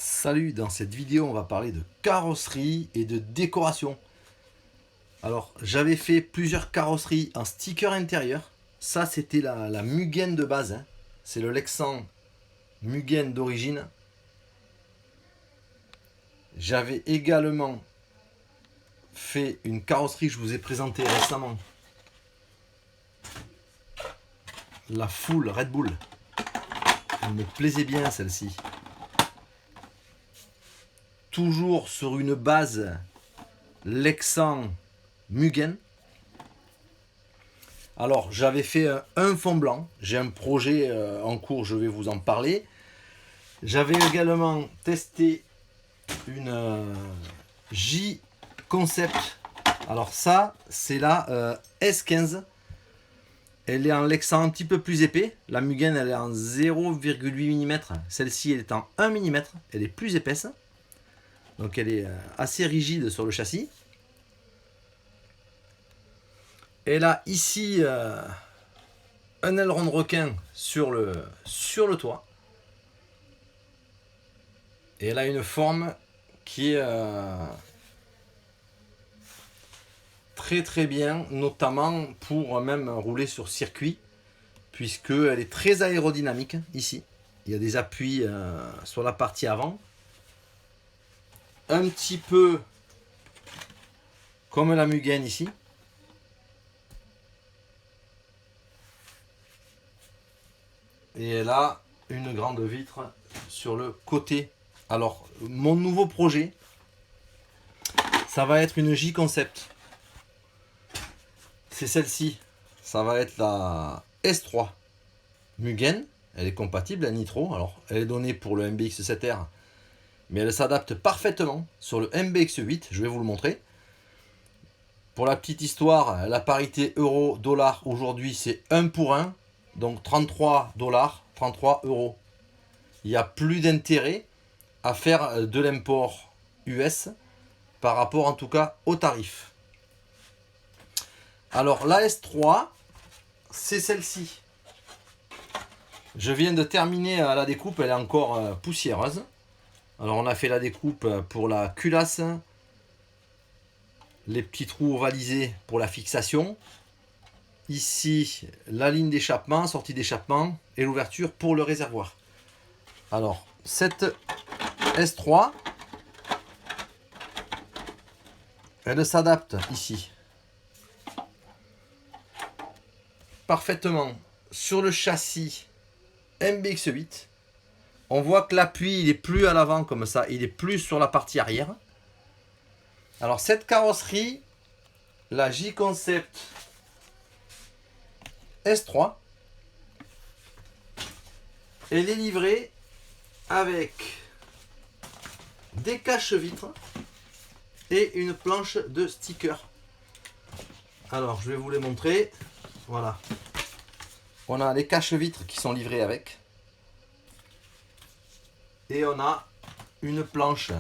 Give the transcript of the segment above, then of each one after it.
Salut, dans cette vidéo on va parler de carrosserie et de décoration. Alors j'avais fait plusieurs carrosseries en sticker intérieur. Ça c'était la Mugen de base, hein. C'est le Lexan Mugen d'origine. J'avais également fait une carrosserie que je vous ai présentée récemment. La Full Red Bull. Elle me plaisait bien celle-ci. Toujours sur une base Lexan Mugen. Alors j'avais fait un fond blanc. J'ai un projet en cours, je vais vous en parler. J'avais également testé une J-Concept. Alors ça, c'est la S15. Elle est en Lexan un petit peu plus épais. La Mugen, elle est en 0,8 mm. Celle-ci, elle est en 1 mm. Elle est plus épaisse. Donc elle est assez rigide sur le châssis. Elle a ici un aileron de requin sur le toit. Et elle a une forme qui est très très bien, notamment pour même rouler sur circuit, puisqu'elle est très aérodynamique ici. Il y a des appuis sur la partie avant. Un petit peu comme la Mugen ici. Et elle a une grande vitre sur le côté. Alors, mon nouveau projet, ça va être une J-Concept. C'est celle-ci. Ça va être la S3 Mugen. Elle est compatible à Nitro. Alors, elle est donnée pour le MBX7R. Mais elle s'adapte parfaitement sur le MBX8. Je vais vous le montrer. Pour la petite histoire, la parité euro-dollar aujourd'hui, c'est 1 pour 1. Donc 33 dollars, 33 euros. Il n'y a plus d'intérêt à faire de l'import US par rapport en tout cas au tarif. Alors la S3, c'est celle-ci. Je viens de terminer la découpe, elle est encore poussiéreuse. Alors on a fait la découpe pour la culasse, les petits trous ovalisés pour la fixation. Ici, la ligne d'échappement, sortie d'échappement et l'ouverture pour le réservoir. Alors, cette S3, elle s'adapte ici parfaitement sur le châssis MBX8. On voit que l'appui, il est plus à l'avant comme ça, il est plus sur la partie arrière. Alors, cette carrosserie, la J-Concept S3, elle est livrée avec des cache-vitres et une planche de sticker. Alors je vais vous les montrer. Voilà. On a les cache-vitres qui sont livrées avec. Et on a une planche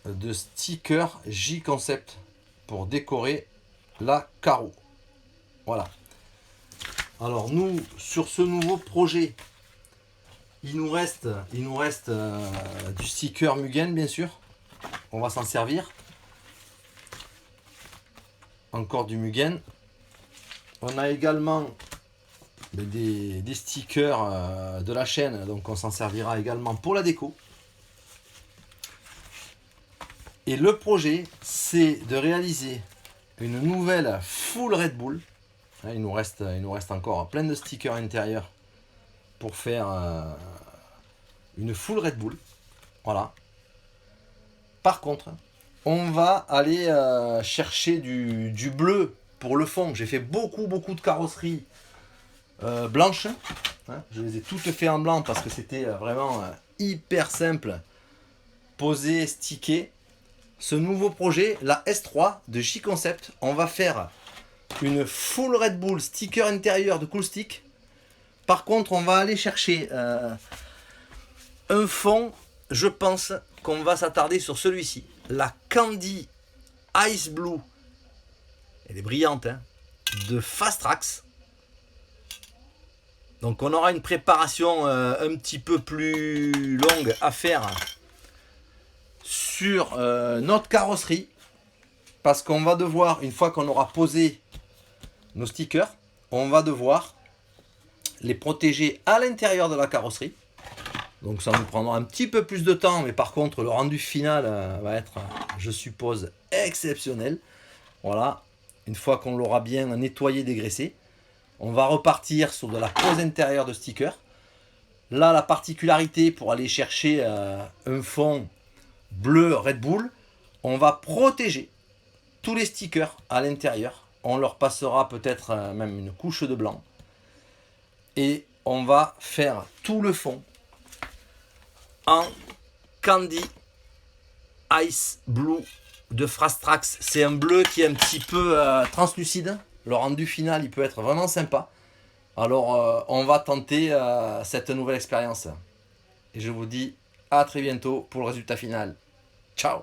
de sticker J-Concept pour décorer la carreau. Voilà. Alors nous, sur ce nouveau projet, il nous reste du sticker Mugen, bien sûr. On va s'en servir. Encore du Mugen. On a également des stickers de la chaîne, donc on s'en servira également pour la déco. Et le projet, c'est de réaliser une nouvelle full Red Bull. Il nous reste encore plein de stickers intérieurs pour faire une full Red Bull. Voilà. Par contre, on va aller chercher du bleu pour le fond. J'ai fait beaucoup de carrosseries blanches. Je les ai toutes fait en blanc parce que c'était vraiment hyper simple. Posé, stické. Ce nouveau projet, la S3 de J-Concept, on va faire une full Red Bull sticker intérieur de Cool Stick. Par contre, on va aller chercher un fond. Je pense qu'on va s'attarder sur celui-ci. La Candy Ice Blue. Elle est brillante, hein, de Fast Tracks. Donc on aura une préparation un petit peu plus longue à faire sur notre carrosserie. Parce qu'on va devoir, une fois qu'on aura posé nos stickers, on va devoir les protéger à l'intérieur de la carrosserie. Donc ça nous prendra un petit peu plus de temps, mais par contre le rendu final va être, je suppose, exceptionnel. Voilà, une fois qu'on l'aura bien nettoyé, dégraissé, on va repartir sur de la pose intérieure de stickers. Là, la particularité pour aller chercher un fond bleu Red Bull, on va protéger tous les stickers à l'intérieur. On leur passera peut-être même une couche de blanc. Et on va faire tout le fond en Candy Ice Blue de Frastrax. C'est un bleu qui est un petit peu translucide. Le rendu final, il peut être vraiment sympa. Alors, on va tenter cette nouvelle expérience. Et je vous dis à très bientôt pour le résultat final. Ciao!